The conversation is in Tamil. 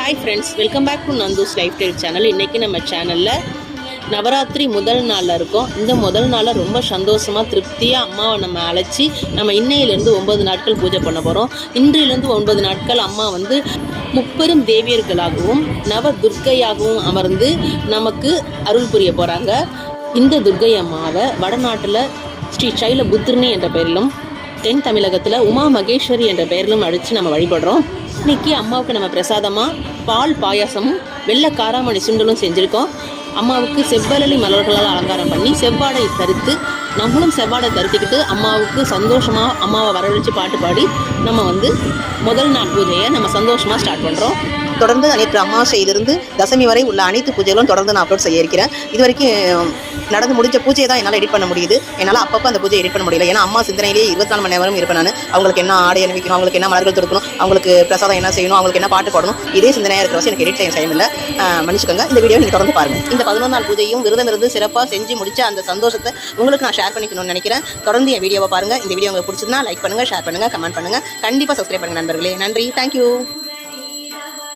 Hi friends, welcome back to Nandhu's lifestyle channel. இன்றைக்கி நம்ம சேனலில் நவராத்திரி முதல் நாளில் இருக்கோம். இந்த முதல் நாளில் ரொம்ப சந்தோஷமாக திருப்தியாக அம்மாவை நம்ம அழைச்சி நம்ம இன்னையிலேருந்து 9 நாட்கள் பூஜை பண்ண போகிறோம். இன்றிலிருந்து 9 நாட்கள் அம்மா வந்து முப்பெரும் தேவியர்களாகவும் நவ துர்க்கையாகவும் அமர்ந்து நமக்கு அருள் புரிய போகிறாங்க. இந்த துர்க்கை அம்மாவை வடநாட்டில் ஸ்ரீ சைல புத்திரினி என்ற பெயரிலும், தென் தமிழகத்தில் உமா மகேஸ்வரி என்ற பெயரிலும் அடித்து நம்ம வழிபடுறோம். இன்றைக்கி அம்மாவுக்கு நம்ம பிரசாதமாக பால் பாயாசமும் வெள்ளை காராமணி சுண்டலும் செஞ்சுருக்கோம். அம்மாவுக்கு செவ்வரளி மலர்களால் அலங்காரம் பண்ணி செவ்வாடை தரித்து நம்மளும் செவ்வாடை தரித்துக்கிட்டு அம்மாவுக்கு சந்தோஷமாக அம்மாவை வரவழைச்சு பாட்டு பாடி நம்ம வந்து முதல் நாள் பூஜையை நம்ம சந்தோஷமாக ஸ்டார்ட் பண்ணுறோம். தொடர்ந்து நேற்று அமாவாசையிலிருந்து தசமி வரை உள்ள அனைத்து பூஜைகளும் தொடர்ந்து நான் அப்லோட் செய்ய இருக்கிறேன். இது வரைக்கும் நடந்து முடிஞ்ச பூஜையை தான் என்னால் எடிட் பண்ண முடியுது. என்னால் அப்பப்போ அந்த பூஜையை எடிட் பண்ண முடியல. ஏன்னா அம்மா சிந்தனையிலேயே 24 மணி நேரம் இருப்பேன் நான். அவங்களுக்கு என்ன ஆடை அணிவிக்கணும், அவங்களுக்கு என்ன மலர்கள் தொடுக்கணும், அவங்களுக்கு பிரசாதம் என்ன செய்யணும், அவங்களுக்கு என்ன பாட்டு பாடணும், இதே சிந்தனையாக இருக்கிற வச்சு எனக்கு எடிட் செய்ய இல்லை. மன்னிச்சுக்கோங்க. இந்த வீடியோ நீங்கள் தொடர்ந்து பாருங்கள். இந்த 11 நாள் பூஜையும் விரதம் இருந்து சிறப்பாக செஞ்சு முடிச்ச அந்த சந்தோஷத்தை உங்களுக்கு நான் ஷேர் பண்ணிக்கணும்னு நினைக்கிறேன். தொடர்ந்து என் வீடியோவை பாருங்கள். இந்த வீடியோ உங்களுக்கு பிடிச்சதுன்னா லைக் பண்ணுங்கள், ஷேர் பண்ணுங்கள், கமெண்ட் பண்ணுங்கள். கண்டிப்பாக சப்ஸ்கிரைப் பண்ணுங்கள் நண்பர்களே. நன்றி, தேங்க்யூ.